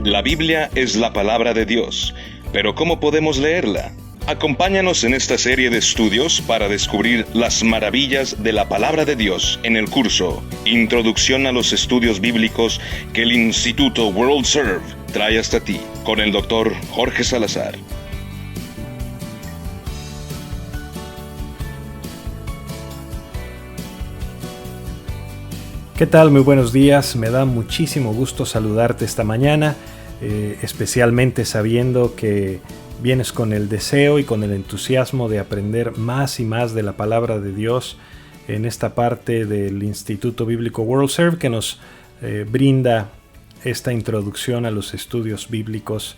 La Biblia es la palabra de Dios, pero ¿cómo podemos leerla? Acompáñanos en esta serie de estudios para descubrir las maravillas de la palabra de Dios en el curso Introducción a los Estudios Bíblicos que el Instituto World Serve trae hasta ti, con el Dr. Jorge Salazar. ¿Qué tal? Muy buenos días. Me da muchísimo gusto saludarte esta mañana, especialmente sabiendo que vienes con el deseo y con el entusiasmo de aprender más y más de la palabra de Dios en esta parte del Instituto Bíblico World Serve que nos brinda esta introducción a los estudios bíblicos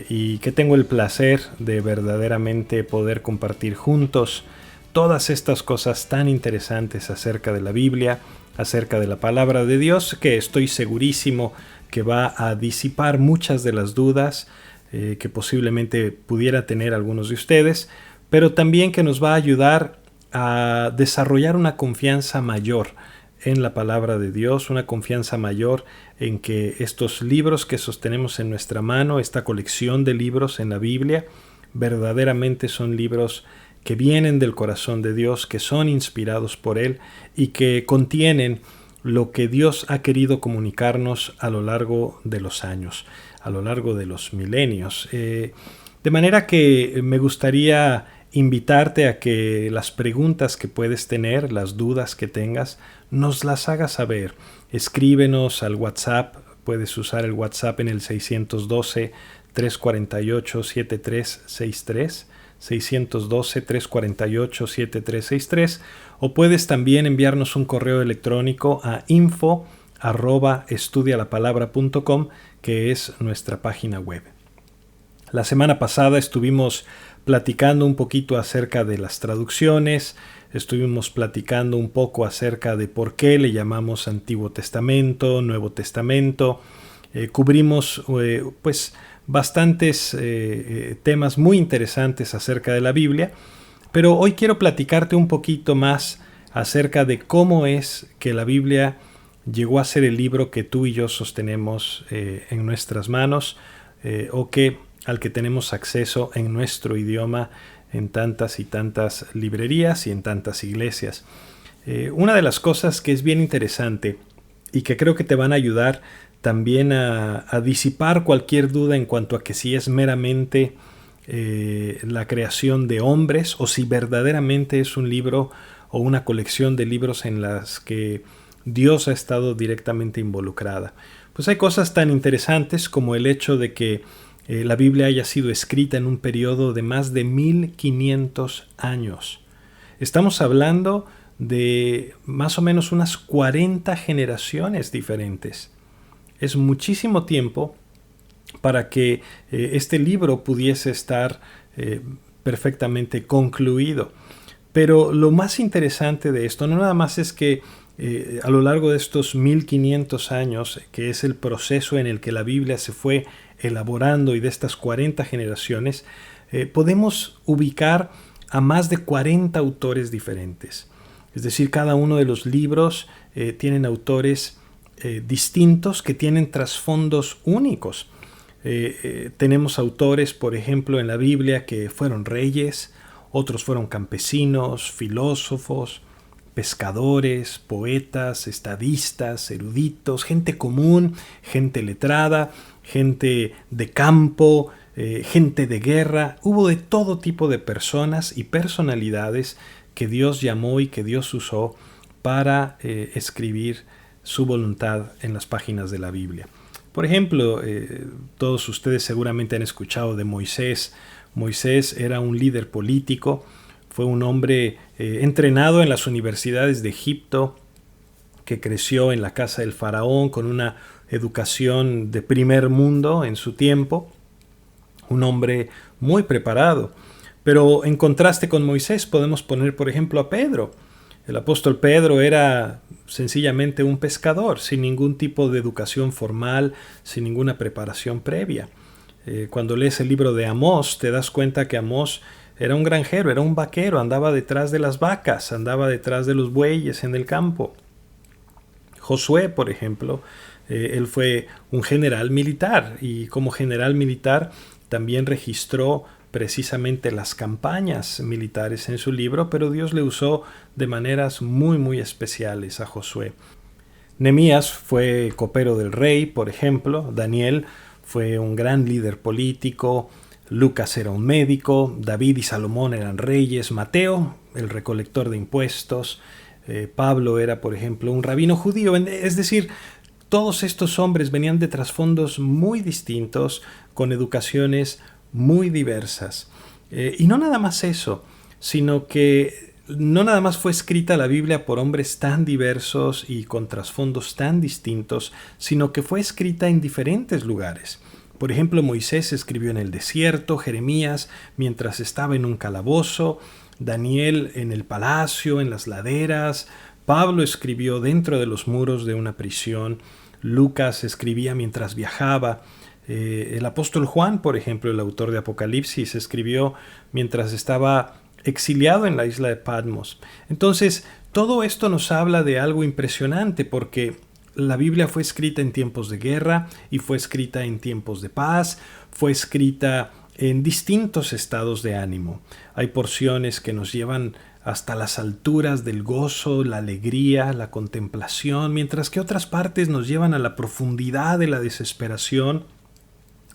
y que tengo el placer de verdaderamente poder compartir juntos todas estas cosas tan interesantes acerca de la Biblia, acerca de la palabra de Dios, que estoy segurísimo que va a disipar muchas de las dudas que posiblemente pudiera tener algunos de ustedes, pero también que nos va a ayudar a desarrollar una confianza mayor en la palabra de Dios, una confianza mayor en que estos libros que sostenemos en nuestra mano, esta colección de libros en la Biblia, verdaderamente son libros que vienen del corazón de Dios, que son inspirados por Él y que contienen lo que Dios ha querido comunicarnos a lo largo de los años, a lo largo de los milenios. De manera que me gustaría invitarte a que las preguntas que puedes tener, las dudas que tengas, nos las hagas saber. Escríbenos al WhatsApp, puedes usar el WhatsApp en el 612-348-7363, 612-348-7363, o puedes también enviarnos un correo electrónico a info@estudialapalabra.com, que es nuestra página web. La semana pasada estuvimos platicando un poquito acerca de las traducciones, estuvimos platicando un poco acerca de por qué le llamamos Antiguo Testamento, Nuevo Testamento, cubrimos bastantes temas muy interesantes acerca de la Biblia, pero hoy quiero platicarte un poquito más acerca de cómo es que la Biblia llegó a ser el libro que tú y yo sostenemos en nuestras manos al que tenemos acceso en nuestro idioma en tantas y tantas librerías y en tantas iglesias. Una de las cosas que es bien interesante y que creo que te van a ayudar también a disipar cualquier duda en cuanto a que si es meramente la creación de hombres o si verdaderamente es un libro o una colección de libros en las que Dios ha estado directamente involucrada. Pues hay cosas tan interesantes como el hecho de que la Biblia haya sido escrita en un periodo de más de 1500 años. Estamos hablando de más o menos unas 40 generaciones diferentes. Es muchísimo tiempo para que este libro pudiese estar perfectamente concluido. Pero lo más interesante de esto no nada más es que a lo largo de estos 1500 años, que es el proceso en el que la Biblia se fue elaborando y de estas 40 generaciones, podemos ubicar a más de 40 autores diferentes. Es decir, cada uno de los libros tienen autores distintos que tienen trasfondos únicos. Tenemos autores, por ejemplo, en la Biblia que fueron reyes, otros fueron campesinos, filósofos, pescadores, poetas, estadistas, eruditos, gente común, gente letrada, gente de campo, gente de guerra. Hubo de todo tipo de personas y personalidades que Dios llamó y que Dios usó para escribir su voluntad en las páginas de la Biblia. Por ejemplo, todos ustedes seguramente han escuchado de Moisés. Moisés era un líder político, fue un hombre entrenado en las universidades de Egipto, que creció en la casa del faraón con una educación de primer mundo en su tiempo, un hombre muy preparado. Pero en contraste con Moisés podemos poner, por ejemplo, a Pedro. El apóstol Pedro era sencillamente un pescador, sin ningún tipo de educación formal, sin ninguna preparación previa. Cuando lees el libro de Amós, te das cuenta que Amós era un granjero, era un vaquero, andaba detrás de las vacas, andaba detrás de los bueyes en el campo. Josué, por ejemplo, Él fue un general militar y como general militar también registró precisamente las campañas militares en su libro, pero Dios le usó de maneras muy, muy especiales a Josué. Nehemías fue copero del rey, por ejemplo. Daniel fue un gran líder político. Lucas era un médico. David y Salomón eran reyes. Mateo, el recolector de impuestos. Pablo era, por ejemplo, un rabino judío. Es decir, todos estos hombres venían de trasfondos muy distintos, con educaciones muy diversas. Y no nada más eso, sino que no nada más fue escrita la Biblia por hombres tan diversos y con trasfondos tan distintos, sino que fue escrita en diferentes lugares. Por ejemplo, Moisés escribió en el desierto, Jeremías mientras estaba en un calabozo, Daniel en el palacio, en las laderas, Pablo escribió dentro de los muros de una prisión, Lucas escribía mientras viajaba, el apóstol Juan, por ejemplo, el autor de Apocalipsis, escribió mientras estaba exiliado en la isla de Patmos. Entonces, todo esto nos habla de algo impresionante porque la Biblia fue escrita en tiempos de guerra y fue escrita en tiempos de paz, fue escrita en distintos estados de ánimo. Hay porciones que nos llevan hasta las alturas del gozo, la alegría, la contemplación, mientras que otras partes nos llevan a la profundidad de la desesperación,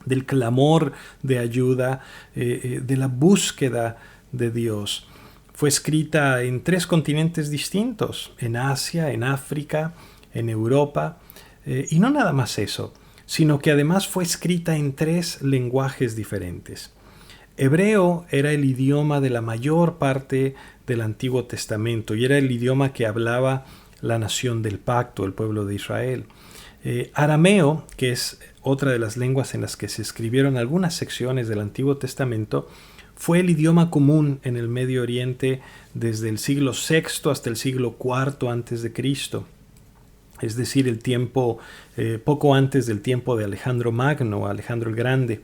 del clamor de ayuda, de la búsqueda de Dios. Fue escrita en 3 continentes distintos, en Asia, en África, en Europa, y no nada más eso, sino que además fue escrita en 3 lenguajes diferentes. Hebreo era el idioma de la mayor parte del Antiguo Testamento y era el idioma que hablaba la nación del pacto, el pueblo de Israel. Arameo, que es otra de las lenguas en las que se escribieron algunas secciones del Antiguo Testamento, fue el idioma común en el Medio Oriente desde el siglo VI hasta el siglo IV antes de Cristo. Es decir, el tiempo poco antes del tiempo de Alejandro Magno, Alejandro el Grande.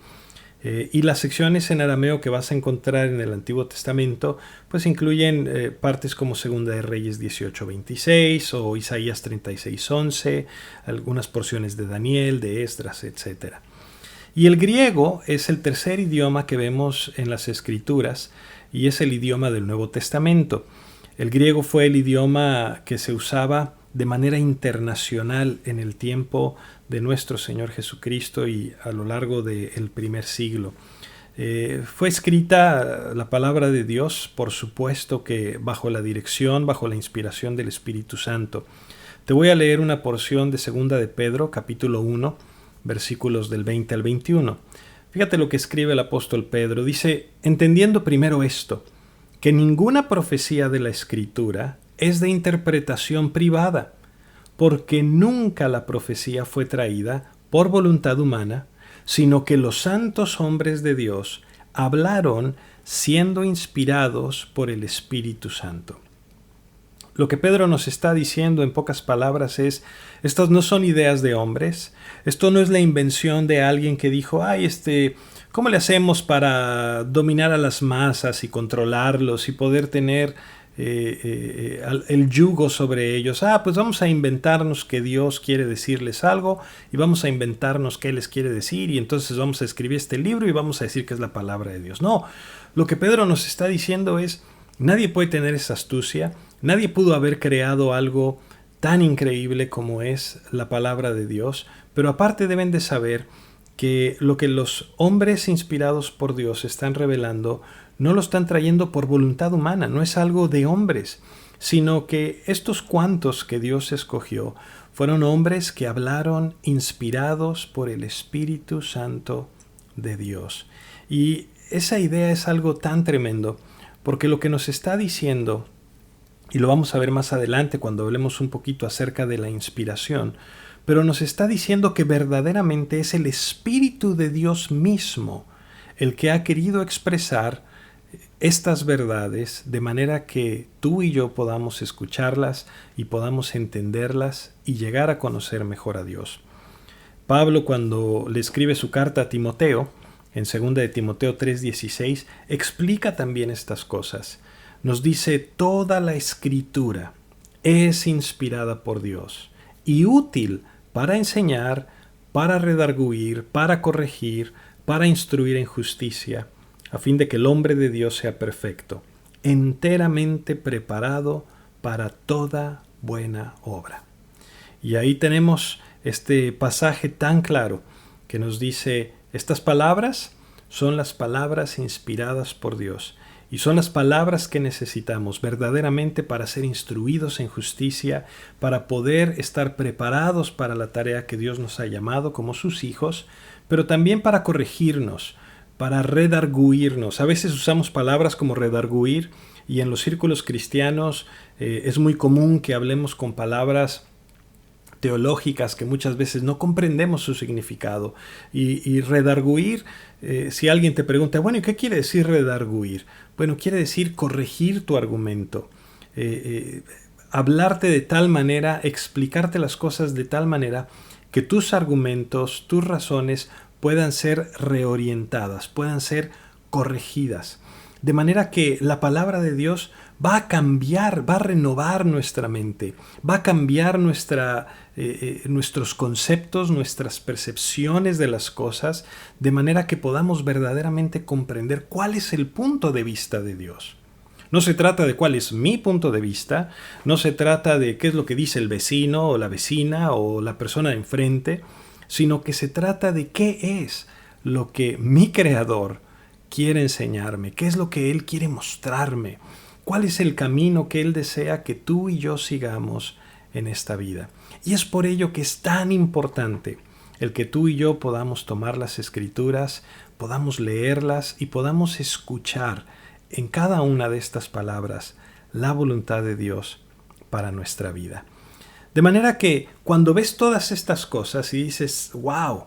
Y las secciones en arameo que vas a encontrar en el Antiguo Testamento pues incluyen partes como Segunda de Reyes 18:26 o Isaías 36:11, algunas porciones de Daniel, de Esdras, etc. Y el griego es el tercer idioma que vemos en las Escrituras y es el idioma del Nuevo Testamento. El griego fue el idioma que se usaba de manera internacional en el tiempo de nuestro Señor Jesucristo y a lo largo del primer siglo. Fue escrita la palabra de Dios, por supuesto que bajo la dirección, bajo la inspiración del Espíritu Santo. Te voy a leer una porción de Segunda de Pedro, capítulo 1, versículos del 20 al 21. Fíjate lo que escribe el apóstol Pedro. Dice, entendiendo primero esto, que ninguna profecía de la Escritura es de interpretación privada, porque nunca la profecía fue traída por voluntad humana, sino que los santos hombres de Dios hablaron siendo inspirados por el Espíritu Santo. Lo que Pedro nos está diciendo en pocas palabras es, estas no son ideas de hombres, esto no es la invención de alguien que dijo, ¿cómo le hacemos para dominar a las masas y controlarlos y poder tener el yugo sobre ellos? Pues vamos a inventarnos que Dios quiere decirles algo y vamos a inventarnos qué les quiere decir y entonces vamos a escribir este libro y vamos a decir que es la palabra de Dios. No, lo que Pedro nos está diciendo es, nadie puede tener esa astucia, nadie pudo haber creado algo tan increíble como es la palabra de Dios, pero aparte deben de saber que lo que los hombres inspirados por Dios están revelando no lo están trayendo por voluntad humana, no es algo de hombres, sino que estos cuantos que Dios escogió fueron hombres que hablaron inspirados por el Espíritu Santo de Dios. Y esa idea es algo tan tremendo, porque lo que nos está diciendo, y lo vamos a ver más adelante cuando hablemos un poquito acerca de la inspiración, pero nos está diciendo que verdaderamente es el Espíritu de Dios mismo el que ha querido expresar estas verdades de manera que tú y yo podamos escucharlas y podamos entenderlas y llegar a conocer mejor a Dios. Pablo, cuando le escribe su carta a Timoteo, en 2 de Timoteo 3:16, explica también estas cosas. Nos dice, toda la Escritura es inspirada por Dios y útil para enseñar, para redarguir, para corregir, para instruir en justicia, a fin de que el hombre de Dios sea perfecto, enteramente preparado para toda buena obra. Y ahí tenemos este pasaje tan claro que nos dice, estas palabras son las palabras inspiradas por Dios y son las palabras que necesitamos verdaderamente para ser instruidos en justicia, para poder estar preparados para la tarea que Dios nos ha llamado como sus hijos, pero también para corregirnos, para redarguirnos. A veces usamos palabras como redarguir y en los círculos cristianos es muy común que hablemos con palabras teológicas que muchas veces no comprendemos su significado. Y redarguir, si alguien te pregunta, bueno, ¿y qué quiere decir redarguir? Bueno, quiere decir corregir tu argumento, hablarte de tal manera, explicarte las cosas de tal manera que tus argumentos, tus razones puedan ser reorientadas, puedan ser corregidas. De manera que la palabra de Dios va a cambiar, va a renovar nuestra mente, va a cambiar nuestros conceptos, nuestras percepciones de las cosas, de manera que podamos verdaderamente comprender cuál es el punto de vista de Dios. No se trata de cuál es mi punto de vista, no se trata de qué es lo que dice el vecino o la vecina o la persona de enfrente, sino que se trata de qué es lo que mi Creador quiere enseñarme, qué es lo que Él quiere mostrarme, cuál es el camino que Él desea que tú y yo sigamos en esta vida. Y es por ello que es tan importante el que tú y yo podamos tomar las Escrituras, podamos leerlas y podamos escuchar en cada una de estas palabras la voluntad de Dios para nuestra vida. De manera que cuando ves todas estas cosas y dices, wow,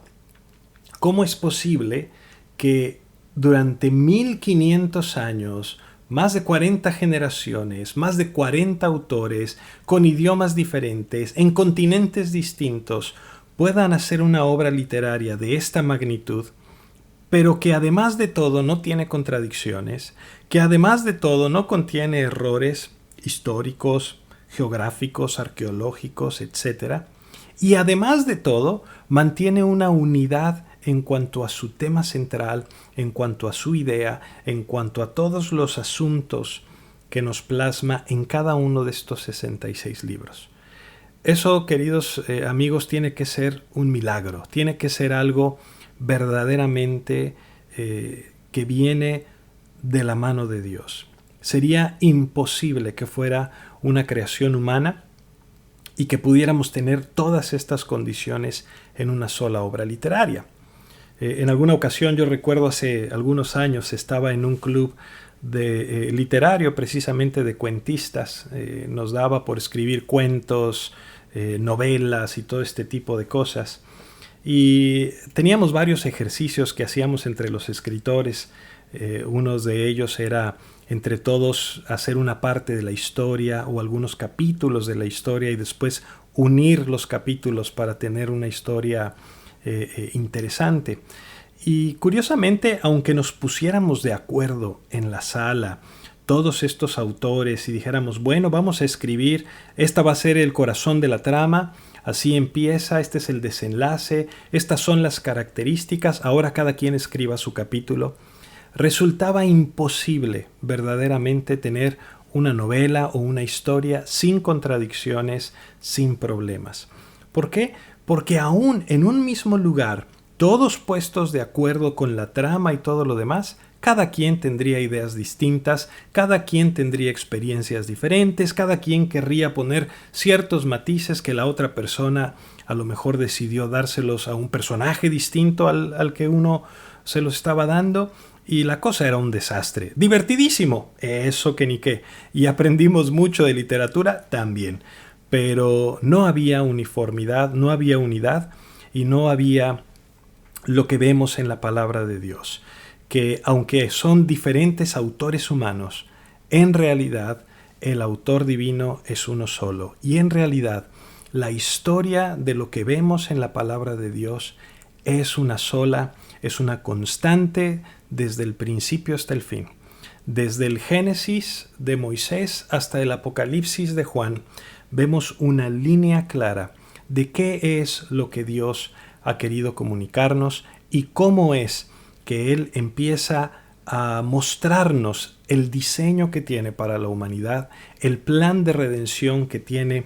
¿cómo es posible que durante 1500 años, más de 40 generaciones, más de 40 autores, con idiomas diferentes, en continentes distintos, puedan hacer una obra literaria de esta magnitud, pero que además de todo no tiene contradicciones, que además de todo no contiene errores históricos, geográficos, arqueológicos, etc. Y además de todo, mantiene una unidad en cuanto a su tema central, en cuanto a su idea, en cuanto a todos los asuntos que nos plasma en cada uno de estos 66 libros. Eso, queridos amigos, tiene que ser un milagro, tiene que ser algo verdaderamente que viene de la mano de Dios. Sería imposible que fuera una creación humana y que pudiéramos tener todas estas condiciones en una sola obra literaria. En alguna ocasión, yo recuerdo hace algunos años, estaba en un club literario, precisamente de cuentistas. Nos daba por escribir cuentos, novelas y todo este tipo de cosas. Y teníamos varios ejercicios que hacíamos entre los escritores. Uno de ellos era entre todos hacer una parte de la historia o algunos capítulos de la historia y después unir los capítulos para tener una historia interesante. Y curiosamente, aunque nos pusiéramos de acuerdo en la sala, todos estos autores, y dijéramos, bueno, vamos a escribir, esta va a ser el corazón de la trama, así empieza, este es el desenlace, estas son las características, ahora cada quien escriba su capítulo, resultaba imposible verdaderamente tener una novela o una historia sin contradicciones, sin problemas. ¿Por qué? Porque aún en un mismo lugar, todos puestos de acuerdo con la trama y todo lo demás, cada quien tendría ideas distintas, cada quien tendría experiencias diferentes, cada quien querría poner ciertos matices que la otra persona a lo mejor decidió dárselos a un personaje distinto al que uno se los estaba dando, y la cosa era un desastre. Divertidísimo, eso que ni qué, y aprendimos mucho de literatura también, pero no había uniformidad, no había unidad y no había lo que vemos en la palabra de Dios, que aunque son diferentes autores humanos, en realidad el autor divino es uno solo. Y en realidad la historia de lo que vemos en la palabra de Dios es una sola, es una constante desde el principio hasta el fin. Desde el Génesis de Moisés hasta el Apocalipsis de Juan, vemos una línea clara de qué es lo que Dios ha querido comunicarnos y cómo es que Él empieza a mostrarnos el diseño que tiene para la humanidad, el plan de redención que tiene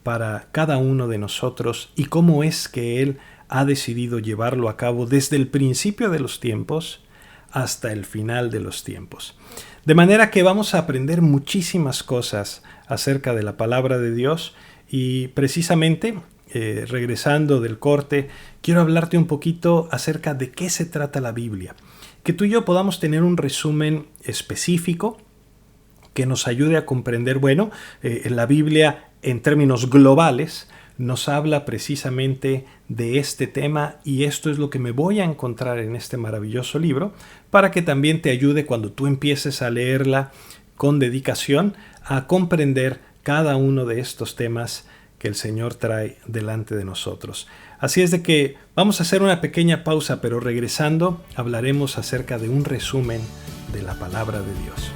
para cada uno de nosotros y cómo es que Él ha decidido llevarlo a cabo desde el principio de los tiempos hasta el final de los tiempos. De manera que vamos a aprender muchísimas cosas acerca de la palabra de Dios y precisamente, regresando del corte, quiero hablarte un poquito acerca de qué se trata la Biblia. Que tú y yo podamos tener un resumen específico que nos ayude a comprender, la Biblia en términos globales nos habla precisamente de este tema y esto es lo que me voy a encontrar en este maravilloso libro para que también te ayude cuando tú empieces a leerla con dedicación a comprender cada uno de estos temas que el Señor trae delante de nosotros. Así es de que vamos a hacer una pequeña pausa, pero regresando hablaremos acerca de un resumen de la palabra de Dios.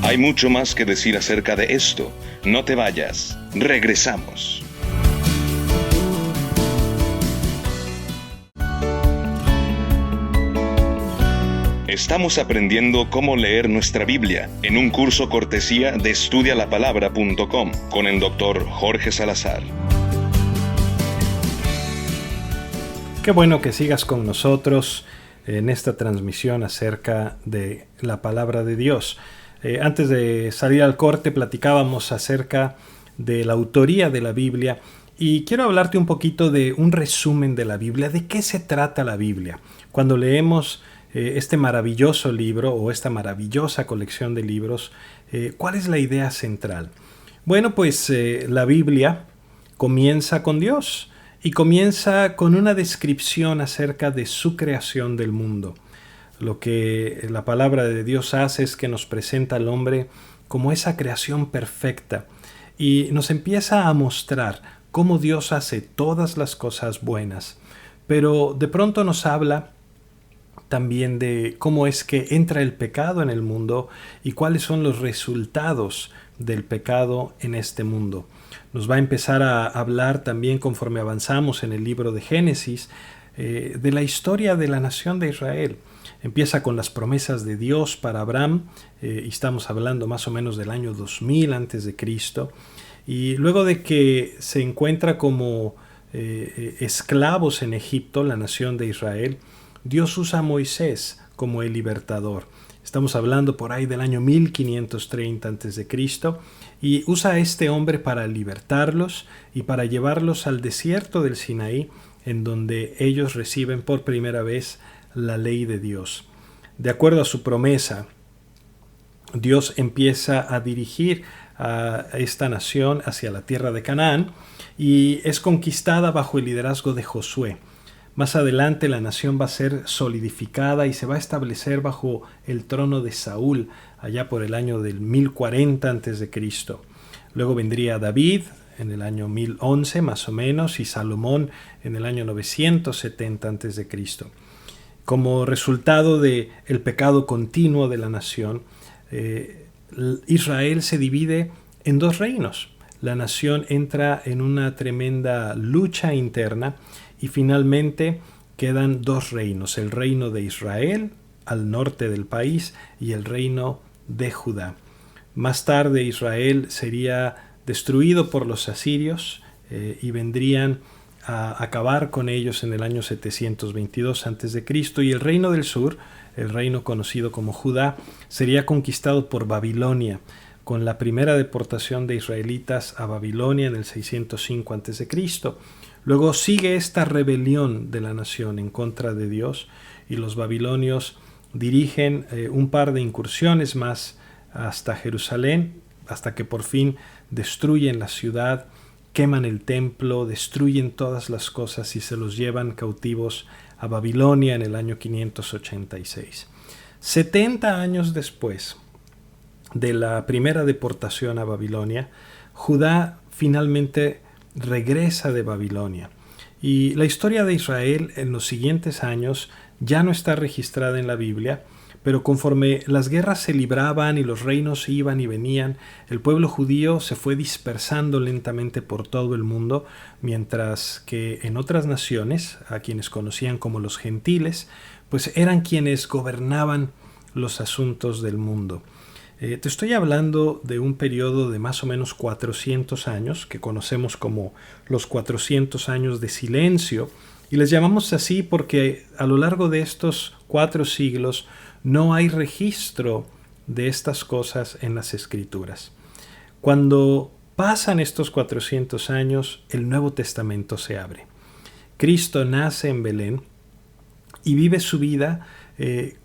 Hay mucho más que decir acerca de esto. No te vayas. Regresamos. Estamos aprendiendo cómo leer nuestra Biblia en un curso cortesía de estudialapalabra.com con el Dr. Jorge Salazar. Qué bueno que sigas con nosotros en esta transmisión acerca de la palabra de Dios. Antes de salir al corte platicábamos acerca de la autoría de la Biblia y quiero hablarte un poquito de un resumen de la Biblia. ¿De qué se trata la Biblia? Cuando leemos este maravilloso libro o esta maravillosa colección de libros, ¿cuál es la idea central? Bueno, pues la Biblia comienza con Dios y comienza con una descripción acerca de su creación del mundo. Lo que la palabra de Dios hace es que nos presenta al hombre como esa creación perfecta y nos empieza a mostrar cómo Dios hace todas las cosas buenas, pero de pronto nos habla también de cómo es que entra el pecado en el mundo y cuáles son los resultados del pecado en este mundo. Nos va a empezar a hablar también conforme avanzamos en el libro de Génesis de la historia de la nación de Israel. Empieza con las promesas de Dios para Abraham, y estamos hablando más o menos del año 2000 antes de Cristo, y luego de que se encuentra como esclavos en Egipto, la nación de Israel, Dios usa a Moisés como el libertador. Estamos hablando por ahí del año 1530 antes de Cristo, y usa a este hombre para libertarlos y para llevarlos al desierto del Sinaí, en donde ellos reciben por primera vez la ley de Dios. De acuerdo a su promesa, Dios empieza a dirigir a esta nación hacia la tierra de Canaán y es conquistada bajo el liderazgo de Josué. Más adelante la nación va a ser solidificada y se va a establecer bajo el trono de Saúl allá por el año del 1040 a.C. Luego vendría David en el año 1011 más o menos y Salomón en el año 970 a.C. Como resultado del pecado continuo de la nación, Israel se divide en dos reinos. La nación entra en una tremenda lucha interna y finalmente quedan dos reinos, el reino de Israel al norte del país y el reino de Judá. Más tarde Israel sería destruido por los asirios y vendrían a acabar con ellos en el año 722 a.C. y el reino del sur, el reino conocido como Judá, sería conquistado por Babilonia, con la primera deportación de israelitas a Babilonia en el 605 a.C. Luego sigue esta rebelión de la nación en contra de Dios y los babilonios dirigen un par de incursiones más hasta Jerusalén, hasta que por fin destruyen la ciudad, queman el templo, destruyen todas las cosas y se los llevan cautivos a Babilonia en el año 586. 70 años después de la primera deportación a Babilonia, Judá finalmente regresa de Babilonia. Y la historia de Israel en los siguientes años ya no está registrada en la Biblia, pero conforme las guerras se libraban y los reinos iban y venían, el pueblo judío se fue dispersando lentamente por todo el mundo, mientras que en otras naciones, a quienes conocían como los gentiles, pues eran quienes gobernaban los asuntos del mundo. Te estoy hablando de un periodo de más o menos 400 años, que conocemos como los 400 años de silencio, y les llamamos así porque a lo largo de estos 4 siglos no hay registro de estas cosas en las Escrituras. Cuando pasan estos 400 años, el Nuevo Testamento se abre. Cristo nace en Belén y vive su vida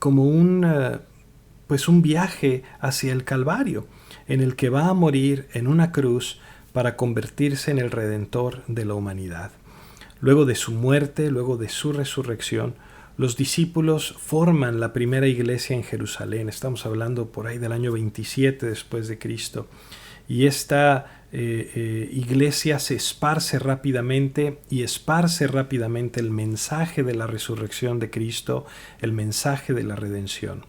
como un viaje hacia el Calvario, en el que va a morir en una cruz para convertirse en el Redentor de la humanidad. Luego de su muerte, luego de su resurrección, los discípulos forman la primera iglesia en Jerusalén. Estamos hablando por ahí del año 27 después de Cristo. Y esta iglesia se esparce rápidamente y esparce rápidamente el mensaje de la resurrección de Cristo, el mensaje de la redención.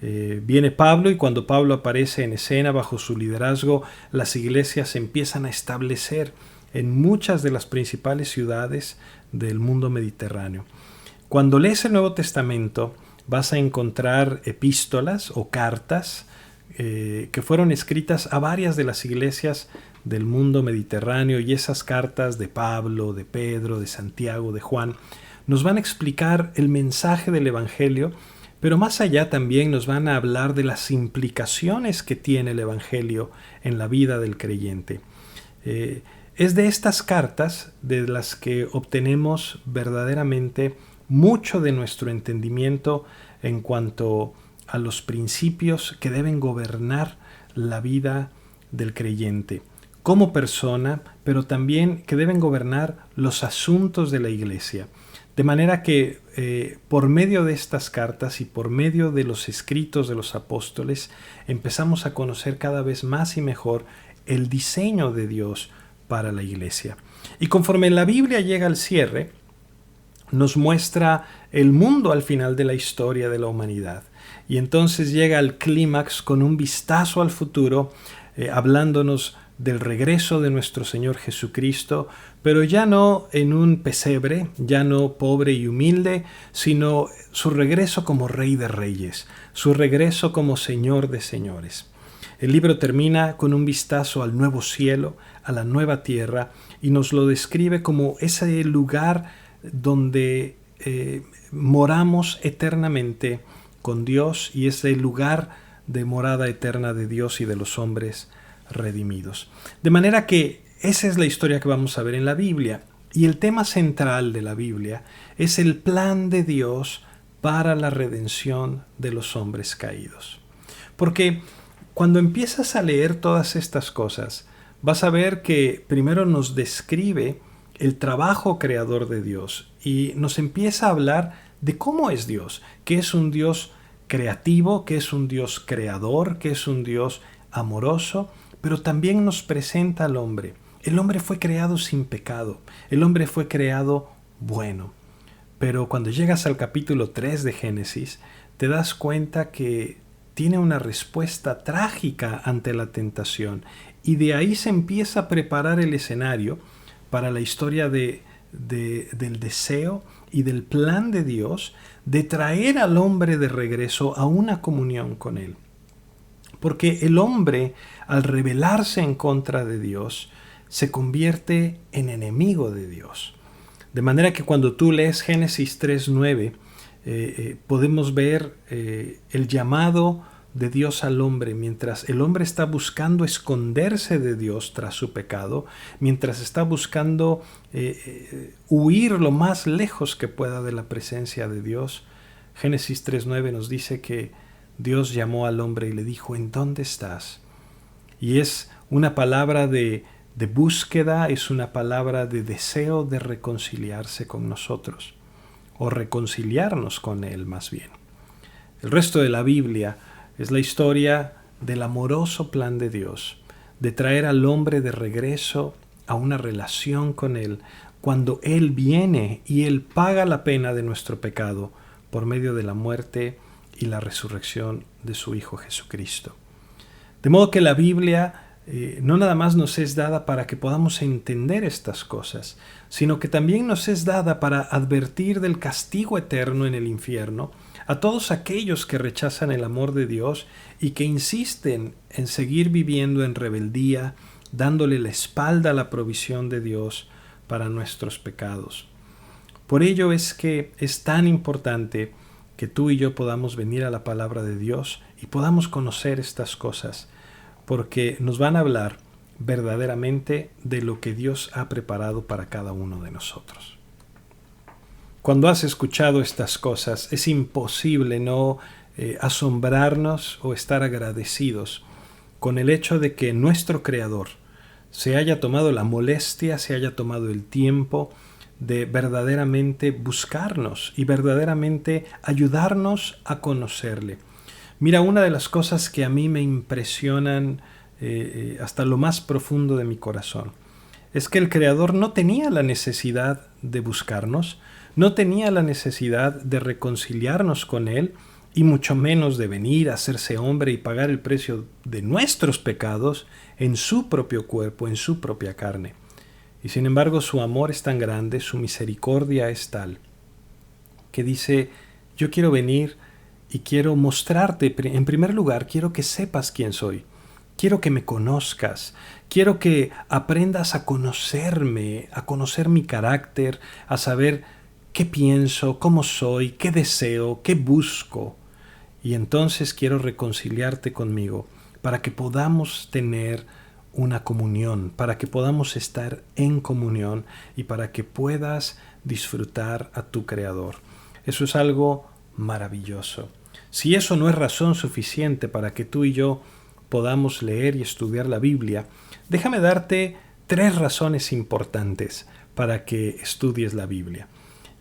Viene Pablo, y cuando Pablo aparece en escena bajo su liderazgo, las iglesias se empiezan a establecer en muchas de las principales ciudades del mundo mediterráneo. Cuando lees el Nuevo Testamento vas a encontrar epístolas o cartas que fueron escritas a varias de las iglesias del mundo mediterráneo, y esas cartas de Pablo, de Pedro, de Santiago, de Juan, nos van a explicar el mensaje del Evangelio, pero más allá también nos van a hablar de las implicaciones que tiene el Evangelio en la vida del creyente. Es de estas cartas de las que obtenemos verdaderamente mucho de nuestro entendimiento en cuanto a los principios que deben gobernar la vida del creyente como persona, pero también que deben gobernar los asuntos de la iglesia. De manera que por medio de estas cartas y por medio de los escritos de los apóstoles empezamos a conocer cada vez más y mejor el diseño de Dios para la iglesia. Y conforme la Biblia llega al cierre, nos muestra el mundo al final de la historia de la humanidad. Y entonces llega al clímax con un vistazo al futuro, hablándonos del regreso de nuestro Señor Jesucristo, pero ya no en un pesebre, ya no pobre y humilde, sino su regreso como Rey de Reyes, su regreso como Señor de Señores. El libro termina con un vistazo al nuevo cielo, a la nueva tierra, y nos lo describe como ese lugar donde moramos eternamente con Dios, y es el lugar de morada eterna de Dios y de los hombres redimidos. De manera que esa es la historia que vamos a ver en la Biblia, y el tema central de la Biblia es el plan de Dios para la redención de los hombres caídos. Porque cuando empiezas a leer todas estas cosas, vas a ver que primero nos describe el trabajo creador de Dios y nos empieza a hablar de cómo es Dios, que es un Dios creativo, que es un Dios creador, que es un Dios amoroso, pero también nos presenta al hombre. El hombre fue creado sin pecado, el hombre fue creado bueno. Pero cuando llegas al capítulo 3 de Génesis, te das cuenta que tiene una respuesta trágica ante la tentación, y de ahí se empieza a preparar el escenario para la historia del deseo y del plan de Dios de traer al hombre de regreso a una comunión con Él. Porque el hombre, al rebelarse en contra de Dios, se convierte en enemigo de Dios. De manera que cuando tú lees Génesis 3:9, podemos ver el llamado de Dios al hombre, mientras el hombre está buscando esconderse de Dios tras su pecado, mientras está buscando huir lo más lejos que pueda de la presencia de Dios. Génesis 3:9 nos dice que Dios llamó al hombre y le dijo: ¿en dónde estás? Y es una palabra de búsqueda, es una palabra de deseo de reconciliarse con nosotros, o reconciliarnos con Él más bien. El resto de la Biblia es la historia del amoroso plan de Dios, de traer al hombre de regreso a una relación con Él, cuando Él viene y Él paga la pena de nuestro pecado por medio de la muerte y la resurrección de su Hijo Jesucristo. De modo que la Biblia no nada más nos es dada para que podamos entender estas cosas, sino que también nos es dada para advertir del castigo eterno en el infierno a todos aquellos que rechazan el amor de Dios y que insisten en seguir viviendo en rebeldía, dándole la espalda a la provisión de Dios para nuestros pecados. Por ello es que es tan importante que tú y yo podamos venir a la palabra de Dios y podamos conocer estas cosas, porque nos van a hablar verdaderamente de lo que Dios ha preparado para cada uno de nosotros. Cuando has escuchado estas cosas, es imposible no asombrarnos o estar agradecidos con el hecho de que nuestro Creador se haya tomado la molestia, se haya tomado el tiempo de verdaderamente buscarnos y verdaderamente ayudarnos a conocerle. Mira, una de las cosas que a mí me impresionan hasta lo más profundo de mi corazón es que el Creador no tenía la necesidad de buscarnos, no tenía la necesidad de reconciliarnos con Él y mucho menos de venir a hacerse hombre y pagar el precio de nuestros pecados en su propio cuerpo, en su propia carne. Y sin embargo su amor es tan grande, su misericordia es tal, que dice, yo quiero venir y quiero mostrarte, en primer lugar, quiero que sepas quién soy. Quiero que me conozcas. Quiero que aprendas a conocerme, a conocer mi carácter, a saber qué pienso, cómo soy, qué deseo, qué busco. Y entonces quiero reconciliarte conmigo para que podamos tener una comunión, para que podamos estar en comunión y para que puedas disfrutar a tu Creador. Eso es algo maravilloso. Si eso no es razón suficiente para que tú y yo podamos leer y estudiar la Biblia, déjame darte 3 razones importantes para que estudies la Biblia.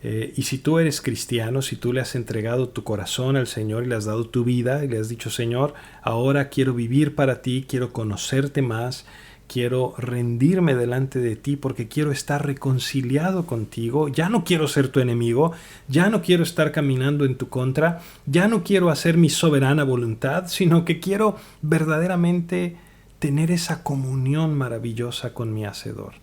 Y si tú eres cristiano, si tú le has entregado tu corazón al Señor y le has dado tu vida y le has dicho, Señor, ahora quiero vivir para ti, quiero conocerte más, quiero rendirme delante de ti porque quiero estar reconciliado contigo, ya no quiero ser tu enemigo, ya no quiero estar caminando en tu contra, ya no quiero hacer mi soberana voluntad, sino que quiero verdaderamente tener esa comunión maravillosa con mi Hacedor.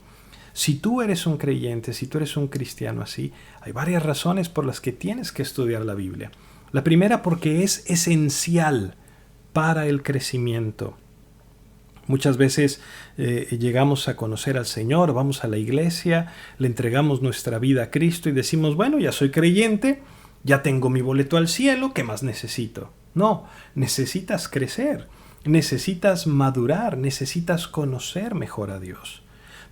Si tú eres un creyente, si tú eres un cristiano así, hay varias razones por las que tienes que estudiar la Biblia. La primera, porque es esencial para el crecimiento. Muchas veces llegamos a conocer al Señor, vamos a la iglesia, le entregamos nuestra vida a Cristo y decimos, bueno, ya soy creyente, ya tengo mi boleto al cielo, ¿qué más necesito? No, necesitas crecer, necesitas madurar, necesitas conocer mejor a Dios.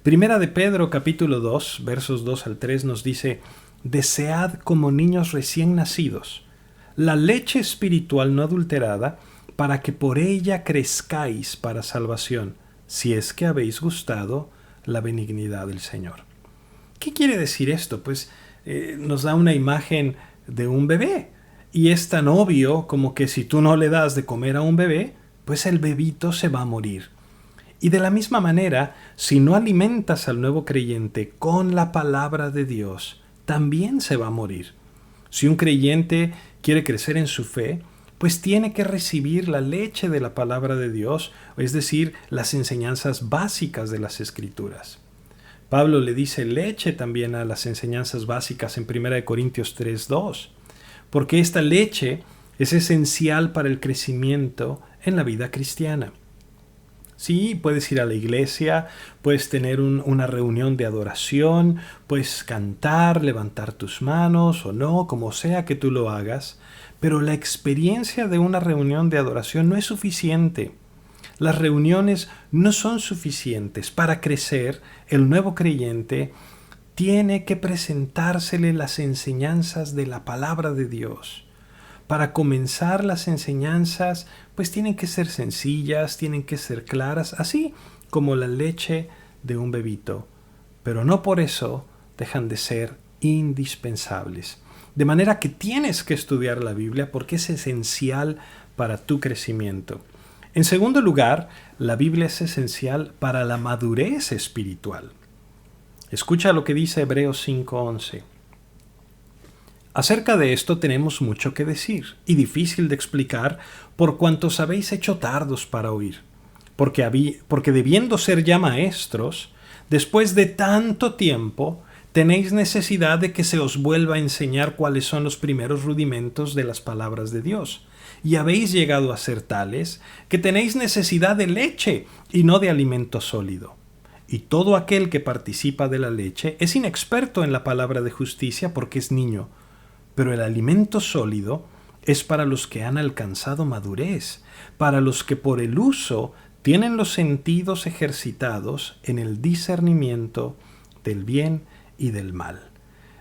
Primera de Pedro, capítulo 2, versos 2 al 3 nos dice, desead como niños recién nacidos la leche espiritual no adulterada, para que por ella crezcáis para salvación, si es que habéis gustado la benignidad del Señor. ¿Qué quiere decir esto? Pues nos da una imagen de un bebé, y es tan obvio como que si tú no le das de comer a un bebé, pues el bebito se va a morir. Y de la misma manera, si no alimentas al nuevo creyente con la palabra de Dios, también se va a morir. Si un creyente quiere crecer en su fe, pues tiene que recibir la leche de la palabra de Dios, es decir, las enseñanzas básicas de las Escrituras. Pablo le dice leche también a las enseñanzas básicas en 1 Corintios 3:2, porque esta leche es esencial para el crecimiento en la vida cristiana. Sí, puedes ir a la iglesia, puedes tener una reunión de adoración, puedes cantar, levantar tus manos o no, como sea que tú lo hagas, pero la experiencia de una reunión de adoración no es suficiente. Las reuniones no son suficientes. Para crecer, el nuevo creyente tiene que presentársele las enseñanzas de la palabra de Dios. Para comenzar las enseñanzas, pues tienen que ser sencillas, tienen que ser claras, así como la leche de un bebito. Pero no por eso dejan de ser indispensables. De manera que tienes que estudiar la Biblia porque es esencial para tu crecimiento. En segundo lugar, la Biblia es esencial para la madurez espiritual. Escucha lo que dice Hebreos 5:11. Acerca de esto tenemos mucho que decir y difícil de explicar por cuantos habéis hecho tardos para oír, porque debiendo ser ya maestros, después de tanto tiempo, tenéis necesidad de que se os vuelva a enseñar cuáles son los primeros rudimentos de las palabras de Dios. Y habéis llegado a ser tales que tenéis necesidad de leche y no de alimento sólido. Y todo aquel que participa de la leche es inexperto en la palabra de justicia porque es niño. Pero el alimento sólido es para los que han alcanzado madurez, para los que por el uso tienen los sentidos ejercitados en el discernimiento del bien y del mal.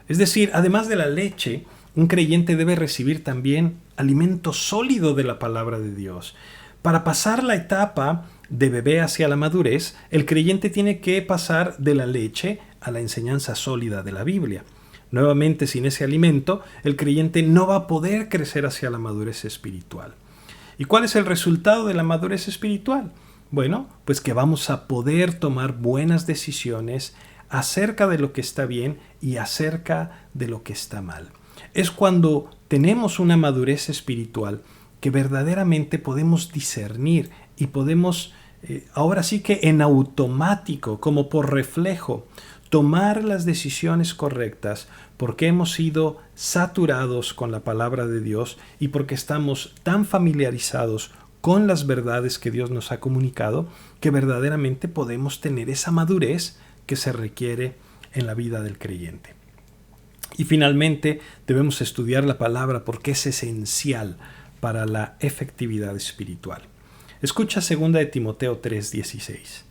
Es decir, además de la leche, un creyente debe recibir también alimento sólido de la palabra de Dios. Para pasar la etapa de bebé hacia la madurez, el creyente tiene que pasar de la leche a la enseñanza sólida de la Biblia. Nuevamente, sin ese alimento, el creyente no va a poder crecer hacia la madurez espiritual. ¿Y cuál es el resultado de la madurez espiritual? Bueno, pues que vamos a poder tomar buenas decisiones acerca de lo que está bien y acerca de lo que está mal. Es cuando tenemos una madurez espiritual que verdaderamente podemos discernir y podemos, ahora sí que en automático, como por reflejo, tomar las decisiones correctas porque hemos sido saturados con la palabra de Dios y porque estamos tan familiarizados con las verdades que Dios nos ha comunicado que verdaderamente podemos tener esa madurez que se requiere en la vida del creyente. Y finalmente debemos estudiar la palabra porque es esencial para la efectividad espiritual. Escucha 2 de Timoteo 3:16.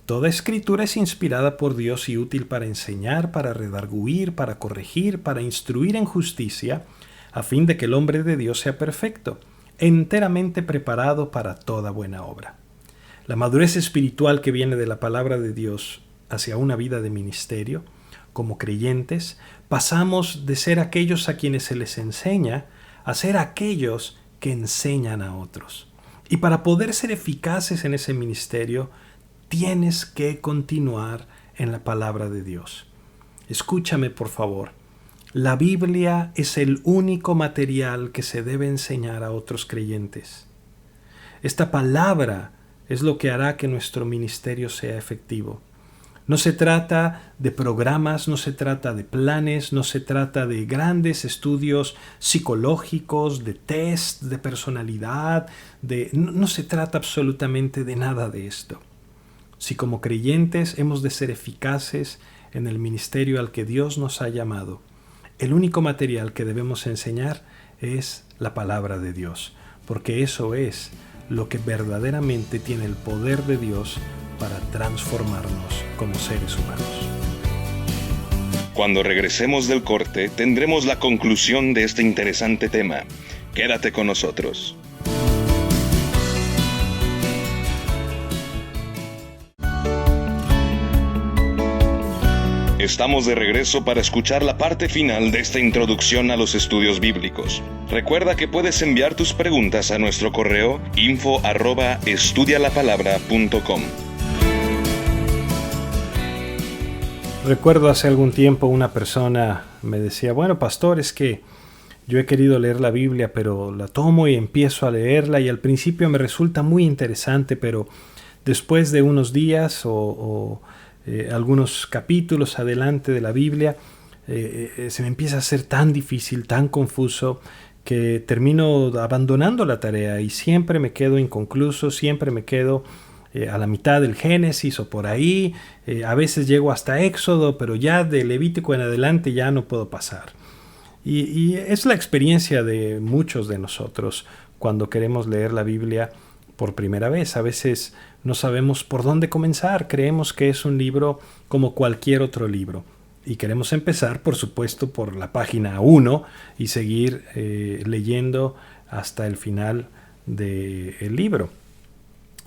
Toda escritura es inspirada por Dios y útil para enseñar, para redarguir, para corregir, para instruir en justicia, a fin de que el hombre de Dios sea perfecto, enteramente preparado para toda buena obra. La madurez espiritual que viene de la palabra de Dios hacia una vida de ministerio, como creyentes, pasamos de ser aquellos a quienes se les enseña a ser aquellos que enseñan a otros. Y para poder ser eficaces en ese ministerio, tienes que continuar en la palabra de Dios. Escúchame, por favor. La Biblia es el único material que se debe enseñar a otros creyentes. Esta palabra es lo que hará que nuestro ministerio sea efectivo. No se trata de programas, no se trata de planes, no se trata de grandes estudios psicológicos, de test, de personalidad, no se trata absolutamente de nada de esto. Si como creyentes hemos de ser eficaces en el ministerio al que Dios nos ha llamado, el único material que debemos enseñar es la palabra de Dios, porque eso es lo que verdaderamente tiene el poder de Dios para transformarnos como seres humanos. Cuando regresemos del corte, tendremos la conclusión de este interesante tema. Quédate con nosotros. Estamos de regreso para escuchar la parte final de esta introducción a los estudios bíblicos. Recuerda que puedes enviar tus preguntas a nuestro correo info@estudialapalabra.com. Recuerdo hace algún tiempo una persona me decía, bueno, pastor, es que yo he querido leer la Biblia, pero la tomo y empiezo a leerla y al principio me resulta muy interesante, pero después de unos días o algunos capítulos adelante de la Biblia, se me empieza a hacer tan difícil, tan confuso, que termino abandonando la tarea y siempre me quedo inconcluso, siempre me quedo a la mitad del Génesis o por ahí, a veces llego hasta Éxodo, pero ya de Levítico en adelante ya no puedo pasar. Y es la experiencia de muchos de nosotros cuando queremos leer la Biblia por primera vez. A veces no sabemos por dónde comenzar, creemos que es un libro como cualquier otro libro. Y queremos empezar, por supuesto, por la página 1 y seguir leyendo hasta el final del libro.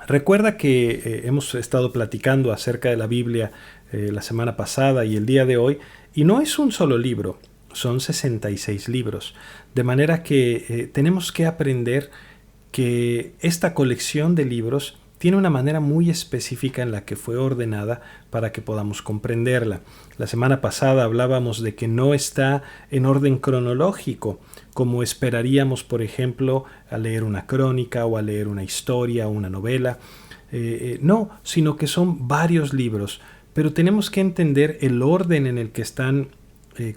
Recuerda que hemos estado platicando acerca de la Biblia la semana pasada y el día de hoy, y no es un solo libro, son 66 libros. De manera que tenemos que aprender que esta colección de libros tiene una manera muy específica en la que fue ordenada para que podamos comprenderla. La semana pasada hablábamos de que no está en orden cronológico, como esperaríamos, por ejemplo, a leer una crónica o a leer una historia o una novela. No, sino que son varios libros, pero tenemos que entender el orden en el que están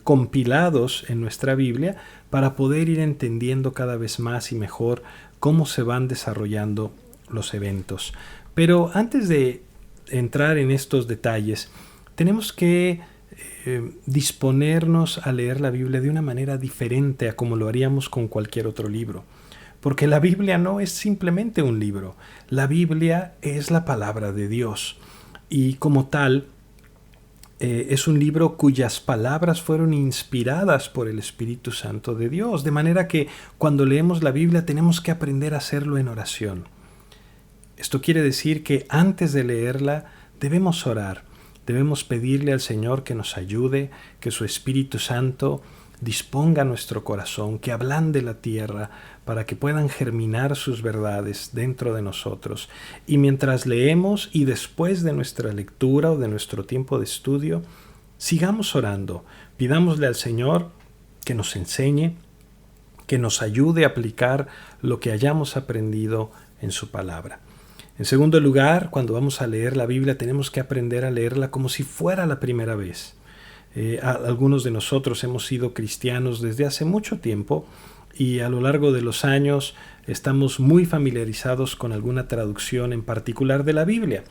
compilados en nuestra Biblia para poder ir entendiendo cada vez más y mejor cómo se van desarrollando los eventos. Pero antes de entrar en estos detalles, tenemos que disponernos a leer la Biblia de una manera diferente a como lo haríamos con cualquier otro libro. Porque la Biblia no es simplemente un libro. La Biblia es la palabra de Dios. Y como tal, es un libro cuyas palabras fueron inspiradas por el Espíritu Santo de Dios. De manera que cuando leemos la Biblia tenemos que aprender a hacerlo en oración. Esto quiere decir que antes de leerla debemos orar. Debemos pedirle al Señor que nos ayude, que su Espíritu Santo disponga nuestro corazón, que ablande la tierra para que puedan germinar sus verdades dentro de nosotros. Y mientras leemos y después de nuestra lectura o de nuestro tiempo de estudio, sigamos orando. Pidámosle al Señor que nos enseñe, que nos ayude a aplicar lo que hayamos aprendido en su palabra. En segundo lugar, cuando vamos a leer la Biblia, tenemos que aprender a leerla como si fuera la primera vez. Algunos de nosotros hemos sido cristianos desde hace mucho tiempo y a lo largo de los años estamos muy familiarizados con alguna traducción en particular de la Biblia.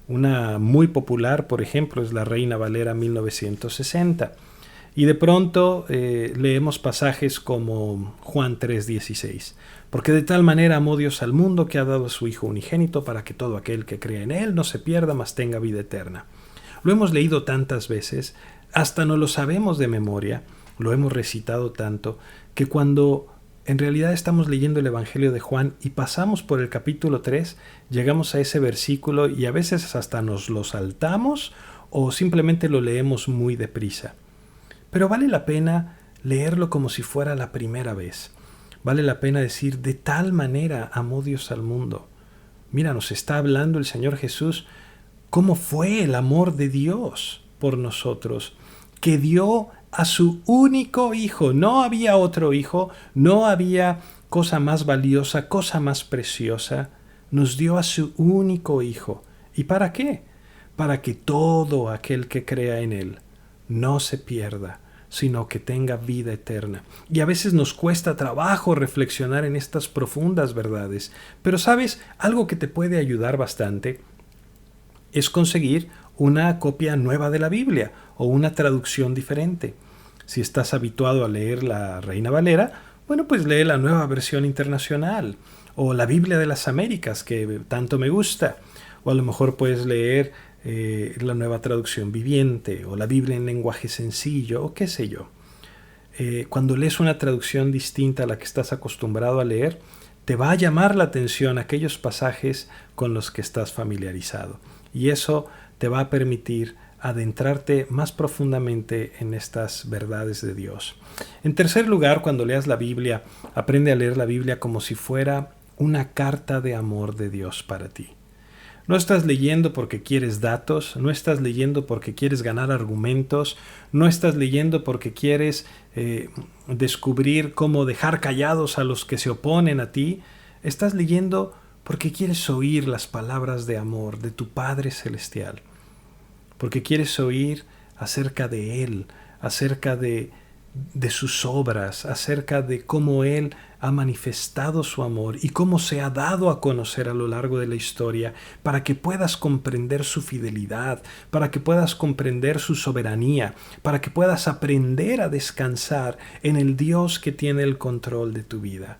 Una muy popular, por ejemplo, es la Reina Valera 1960. Y de pronto leemos pasajes como Juan 3:16. Porque de tal manera amó Dios al mundo que ha dado a su Hijo unigénito para que todo aquel que crea en Él no se pierda, mas tenga vida eterna. Lo hemos leído tantas veces, hasta no lo sabemos de memoria, lo hemos recitado tanto, que cuando en realidad estamos leyendo el Evangelio de Juan y pasamos por el capítulo 3, llegamos a ese versículo y a veces hasta nos lo saltamos o simplemente lo leemos muy deprisa. Pero vale la pena leerlo como si fuera la primera vez. Vale la pena decir, de tal manera amó Dios al mundo. Mira, nos está hablando el Señor Jesús cómo fue el amor de Dios por nosotros, que dio a su único Hijo. No había otro Hijo, no había cosa más valiosa, cosa más preciosa. Nos dio a su único Hijo. ¿Y para qué? Para que todo aquel que crea en Él no se pierda, sino que tenga vida eterna. Y a veces nos cuesta trabajo reflexionar en estas profundas verdades. Pero ¿sabes? Algo que te puede ayudar bastante es conseguir una copia nueva de la Biblia o una traducción diferente. Si estás habituado a leer la Reina Valera, bueno, pues lee la Nueva Versión Internacional o la Biblia de las Américas, que tanto me gusta. O a lo mejor puedes leer la Nueva Traducción Viviente o la Biblia en lenguaje sencillo o qué sé yo. Cuando lees una traducción distinta a la que estás acostumbrado a leer, te va a llamar la atención aquellos pasajes con los que estás familiarizado. Y eso te va a permitir adentrarte más profundamente en estas verdades de Dios. En tercer lugar, cuando leas la Biblia, aprende a leer la Biblia como si fuera una carta de amor de Dios para ti. No estás leyendo porque quieres datos, no estás leyendo porque quieres ganar argumentos, no estás leyendo porque quieres descubrir cómo dejar callados a los que se oponen a ti. Estás leyendo porque quieres oír las palabras de amor de tu Padre Celestial, porque quieres oír acerca de Él, acerca de sus obras, acerca de cómo Él ha manifestado su amor y cómo se ha dado a conocer a lo largo de la historia, para que puedas comprender su fidelidad, para que puedas comprender su soberanía, para que puedas aprender a descansar en el Dios que tiene el control de tu vida.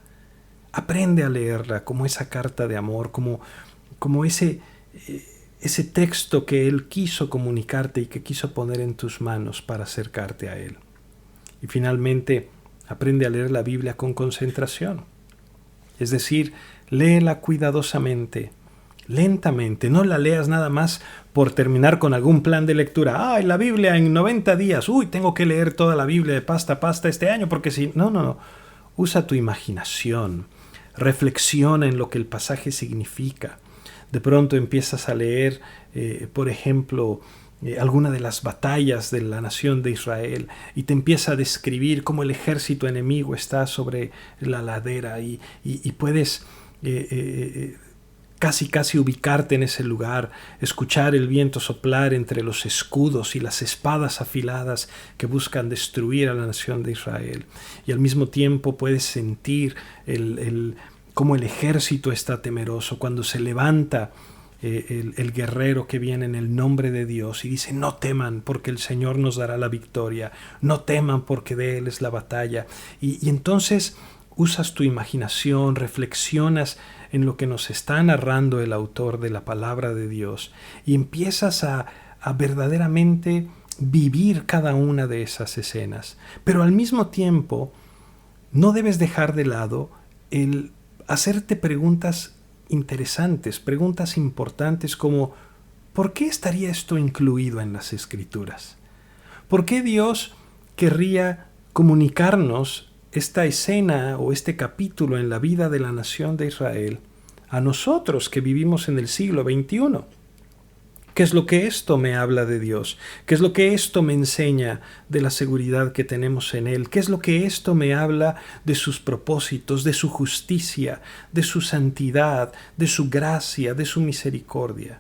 Aprende a leerla como esa carta de amor, como ese texto que Él quiso comunicarte y que quiso poner en tus manos para acercarte a Él. Y finalmente, aprende a leer la Biblia con concentración. Es decir, léela cuidadosamente, lentamente. No la leas nada más por terminar con algún plan de lectura. ¡Ay, la Biblia en 90 días! ¡Uy, tengo que leer toda la Biblia de pasta a pasta este año! Porque si... No. Usa tu imaginación. Reflexiona en lo que el pasaje significa. De pronto empiezas a leer, por ejemplo, alguna de las batallas de la nación de Israel y te empieza a describir cómo el ejército enemigo está sobre la ladera y puedes casi ubicarte en ese lugar, escuchar el viento soplar entre los escudos y las espadas afiladas que buscan destruir a la nación de Israel. Y al mismo tiempo puedes sentir cómo el ejército está temeroso cuando se levanta el guerrero que viene en el nombre de Dios y dice: no teman porque el Señor nos dará la victoria, no teman porque de Él es la batalla. Y entonces usas tu imaginación, reflexionas en lo que nos está narrando el autor de la palabra de Dios y empiezas a verdaderamente vivir cada una de esas escenas. Pero al mismo tiempo no debes dejar de lado el hacerte preguntas interesantes, preguntas importantes como: ¿por qué estaría esto incluido en las Escrituras? ¿Por qué Dios querría comunicarnos esta escena o este capítulo en la vida de la nación de Israel a nosotros que vivimos en el siglo XXI? ¿Qué es lo que esto me habla de Dios? ¿Qué es lo que esto me enseña de la seguridad que tenemos en Él? ¿Qué es lo que esto me habla de sus propósitos, de su justicia, de su santidad, de su gracia, de su misericordia?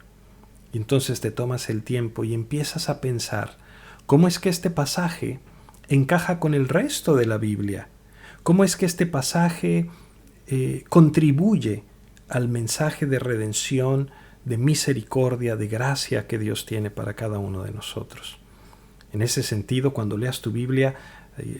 Y entonces te tomas el tiempo y empiezas a pensar cómo es que este pasaje encaja con el resto de la Biblia. ¿Cómo es que este pasaje contribuye al mensaje de redención, de misericordia, de gracia que Dios tiene para cada uno de nosotros? En ese sentido, cuando leas tu Biblia,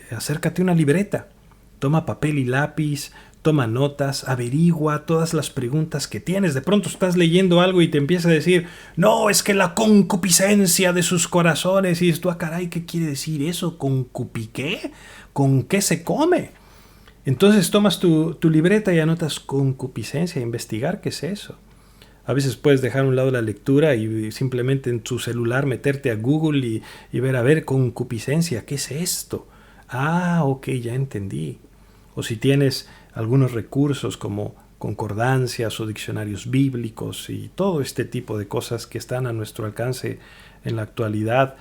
acércate a una libreta, toma papel y lápiz, toma notas, averigua todas las preguntas que tienes. De pronto estás leyendo algo y te empieza a decir: no, es que la concupiscencia de sus corazones. Y dices tú: caray, ¿qué quiere decir eso? ¿Concupiqué? ¿Con qué se come? Entonces tomas tu libreta y anotas concupiscencia, investigar qué es eso. A veces puedes dejar a un lado la lectura y simplemente en tu celular meterte a Google y ver, a ver, concupiscencia, ¿qué es esto? Ah, ok, ya entendí. O si tienes algunos recursos como concordancias o diccionarios bíblicos y todo este tipo de cosas que están a nuestro alcance en la actualidad,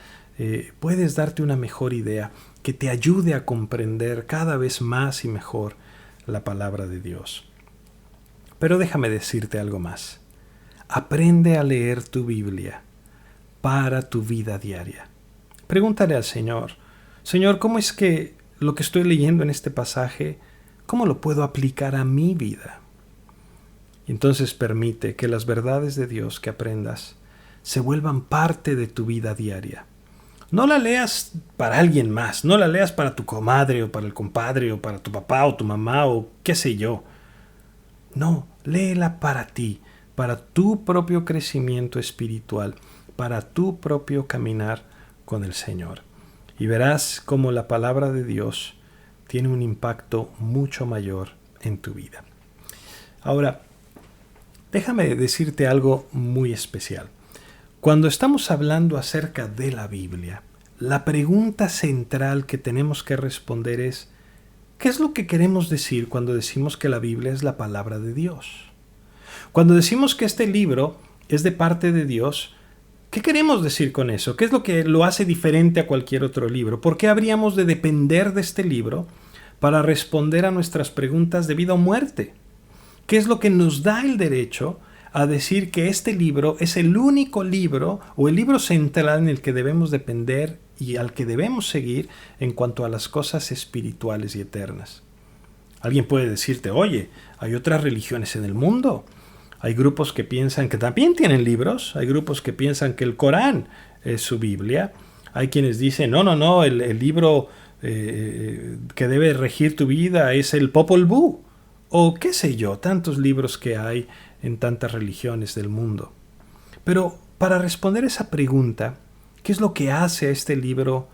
puedes darte una mejor idea que te ayude a comprender cada vez más y mejor la palabra de Dios. Pero déjame decirte algo más. Aprende a leer tu Biblia para tu vida diaria. Pregúntale al Señor: Señor, ¿cómo es que lo que estoy leyendo en este pasaje, cómo lo puedo aplicar a mi vida? Y entonces permite que las verdades de Dios que aprendas se vuelvan parte de tu vida diaria. No la leas para alguien más, no la leas para tu comadre o para el compadre o para tu papá o tu mamá o qué sé yo. No, léela para ti, para tu propio crecimiento espiritual, para tu propio caminar con el Señor. Y verás cómo la palabra de Dios tiene un impacto mucho mayor en tu vida. Ahora, déjame decirte algo muy especial. Cuando estamos hablando acerca de la Biblia, la pregunta central que tenemos que responder es: ¿qué es lo que queremos decir cuando decimos que la Biblia es la palabra de Dios? Cuando decimos que este libro es de parte de Dios, ¿qué queremos decir con eso? ¿Qué es lo que lo hace diferente a cualquier otro libro? ¿Por qué habríamos de depender de este libro para responder a nuestras preguntas de vida o muerte? ¿Qué es lo que nos da el derecho a decir que este libro es el único libro o el libro central en el que debemos depender y al que debemos seguir en cuanto a las cosas espirituales y eternas? Alguien puede decirte: oye, hay otras religiones en el mundo. Hay grupos que piensan que también tienen libros. Hay grupos que piensan que el Corán es su Biblia. Hay quienes dicen: no, el libro que debe regir tu vida es el Popol Vuh. O qué sé yo, tantos libros que hay en tantas religiones del mundo. Pero para responder esa pregunta, ¿qué es lo que hace a este libro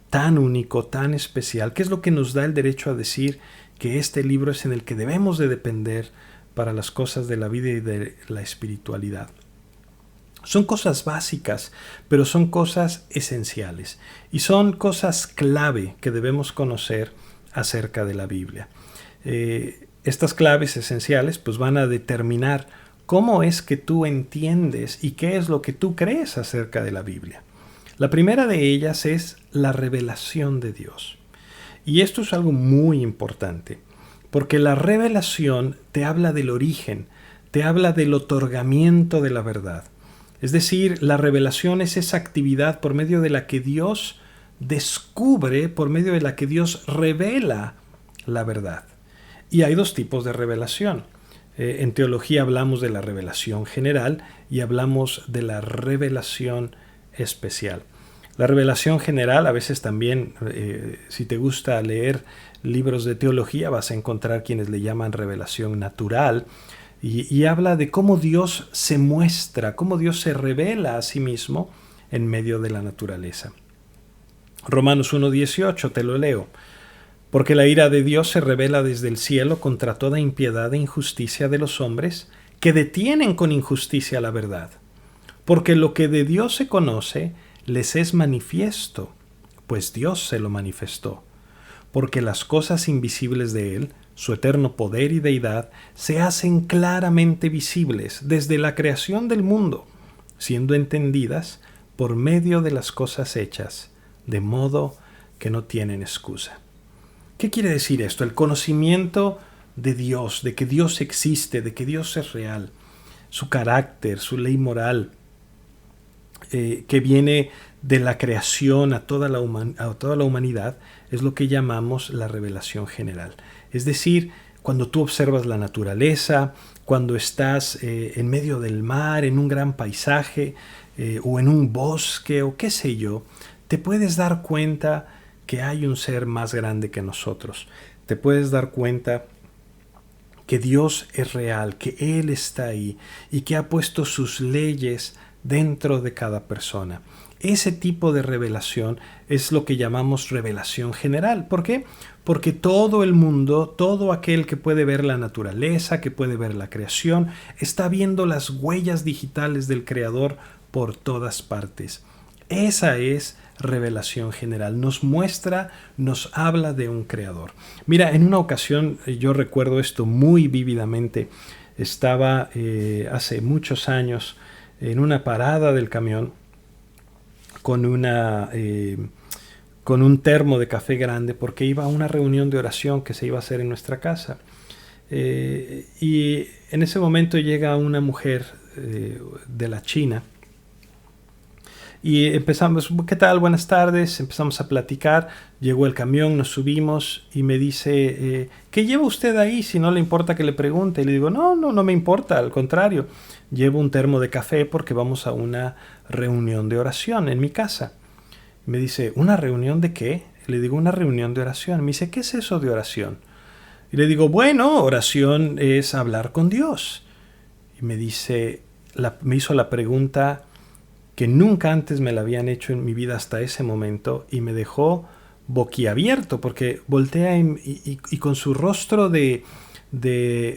tan único, tan especial? ¿Qué es lo que nos da el derecho a decir que este libro es en el que debemos de depender para las cosas de la vida y de la espiritualidad? Son cosas básicas, pero son cosas esenciales y son cosas clave que debemos conocer acerca de la Biblia. Estas claves esenciales pues van a determinar cómo es que tú entiendes y qué es lo que tú crees acerca de la Biblia. La primera de ellas es la revelación de Dios. Y esto es algo muy importante, porque la revelación te habla del origen, te habla del otorgamiento de la verdad. Es decir, la revelación es esa actividad por medio de la que Dios descubre, por medio de la que Dios revela la verdad. Y hay dos tipos de revelación. En teología hablamos de la revelación general y hablamos de la revelación especial. La revelación general, a veces también, si te gusta leer libros de teología, vas a encontrar quienes le llaman revelación natural, y habla de cómo Dios se muestra, cómo Dios se revela a sí mismo en medio de la naturaleza. Romanos 1:18, te lo leo. Porque la ira de Dios se revela desde el cielo contra toda impiedad e injusticia de los hombres que detienen con injusticia la verdad. Porque lo que de Dios se conoce les es manifiesto, pues Dios se lo manifestó. Porque las cosas invisibles de Él, su eterno poder y deidad, se hacen claramente visibles desde la creación del mundo, siendo entendidas por medio de las cosas hechas, de modo que no tienen excusa. ¿Qué quiere decir esto? El conocimiento de Dios, de que Dios existe, de que Dios es real, su carácter, su ley moral, que viene de la creación a toda la humanidad, es lo que llamamos la revelación general. Es decir, cuando tú observas la naturaleza, cuando estás en medio del mar, en un gran paisaje, o en un bosque, o qué sé yo, te puedes dar cuenta que hay un ser más grande que nosotros. Te puedes dar cuenta que Dios es real, que Él está ahí y que ha puesto sus leyes dentro de cada persona. Ese tipo de revelación es lo que llamamos revelación general. ¿Por qué? Porque todo el mundo, todo aquel que puede ver la naturaleza, que puede ver la creación, está viendo las huellas digitales del Creador por todas partes. Esa es revelación general. Nos muestra, nos habla de un Creador. Mira, en una ocasión, yo recuerdo esto muy vívidamente, estaba hace muchos años en una parada del camión con un termo de café grande porque iba a una reunión de oración que se iba a hacer en nuestra casa. Y en ese momento llega una mujer de la China y empezamos, ¿qué tal? Buenas tardes, empezamos a platicar, llegó el camión, nos subimos y me dice, ¿qué lleva usted ahí? Si no le importa que le pregunte. Y le digo, no me importa, al contrario, llevo un termo de café porque vamos a una reunión de oración en mi casa. Me dice, ¿una reunión de qué? Le digo, una reunión de oración. Me dice, ¿qué es eso de oración? Y le digo, bueno, oración es hablar con Dios. Y me dice, me hizo la pregunta que nunca antes me la habían hecho en mi vida hasta ese momento y me dejó boquiabierto porque voltea y con su rostro de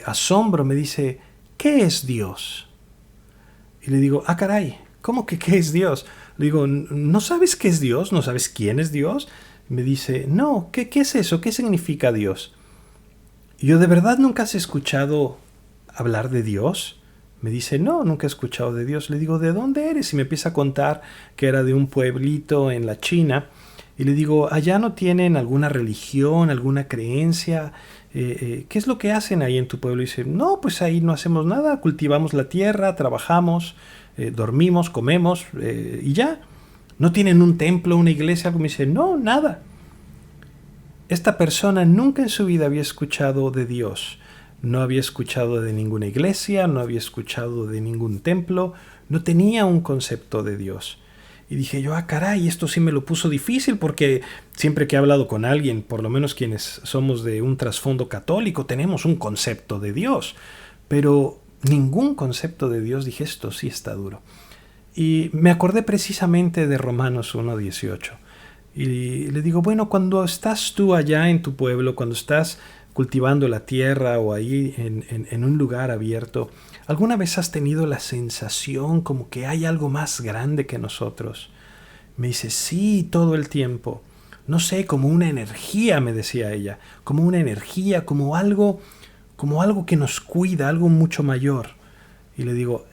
asombro me dice, ¿qué es Dios? Y le digo, caray, ¿cómo que qué es Dios? Le digo, ¿no sabes qué es Dios? ¿No sabes quién es Dios? Y me dice, no, ¿qué es eso? ¿Qué significa Dios? Y yo, ¿de verdad nunca has escuchado hablar de Dios? Me dice, no, nunca he escuchado de Dios. Le digo, ¿de dónde eres? Y me empieza a contar que era de un pueblito en la China. Y le digo, ¿allá no tienen alguna religión, alguna creencia? ¿Qué es lo que hacen ahí en tu pueblo? Y dice, no, pues ahí no hacemos nada, cultivamos la tierra, trabajamos, dormimos, comemos y ya. ¿No tienen un templo, una iglesia? Algo? Me dice, no, nada. Esta persona nunca en su vida había escuchado de Dios. No había escuchado de ninguna iglesia, no había escuchado de ningún templo, no tenía un concepto de Dios. Y dije yo, caray, esto sí me lo puso difícil porque siempre que he hablado con alguien, por lo menos quienes somos de un trasfondo católico, tenemos un concepto de Dios. Pero ningún concepto de Dios, dije, esto sí está duro. Y me acordé precisamente de Romanos 1:18. Y le digo, bueno, cuando estás tú allá en tu pueblo, cuando estás cultivando la tierra o ahí en un lugar abierto, ¿alguna vez has tenido la sensación como que hay algo más grande que nosotros? Me dice, sí, todo el tiempo. No sé, como una energía, me decía ella, como una energía, como algo que nos cuida, algo mucho mayor. Y le digo,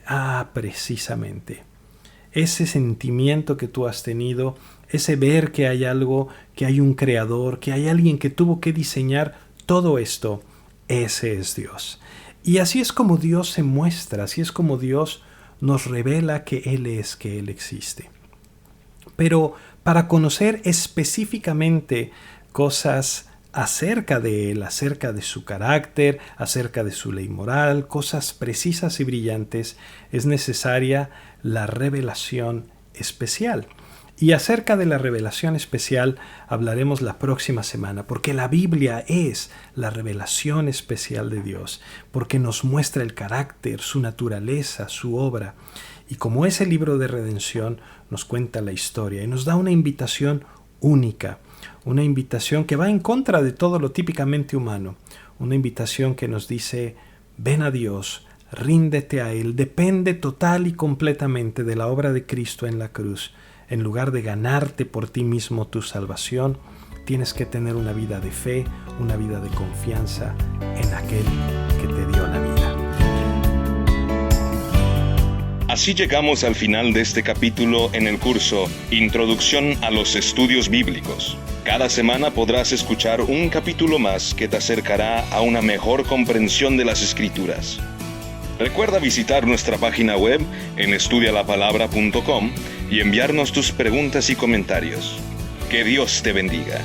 precisamente. Ese sentimiento que tú has tenido, ese ver que hay algo, que hay un creador, que hay alguien que tuvo que diseñar todo esto, ese es Dios. Y así es como Dios se muestra, así es como Dios nos revela que Él es, que Él existe. Pero para conocer específicamente cosas acerca de Él, acerca de su carácter, acerca de su ley moral, cosas precisas y brillantes, es necesaria la revelación especial. Y acerca de la revelación especial hablaremos la próxima semana, porque la Biblia es la revelación especial de Dios, porque nos muestra el carácter, su naturaleza, su obra. Y como es el libro de redención, nos cuenta la historia y nos da una invitación única, una invitación que va en contra de todo lo típicamente humano, una invitación que nos dice, ven a Dios, ríndete a Él, depende total y completamente de la obra de Cristo en la cruz. En lugar de ganarte por ti mismo tu salvación, tienes que tener una vida de fe, una vida de confianza en aquel que te dio la vida. Así llegamos al final de este capítulo en el curso Introducción a los Estudios Bíblicos. Cada semana podrás escuchar un capítulo más que te acercará a una mejor comprensión de las Escrituras. Recuerda visitar nuestra página web en estudialapalabra.com y enviarnos tus preguntas y comentarios. Que Dios te bendiga.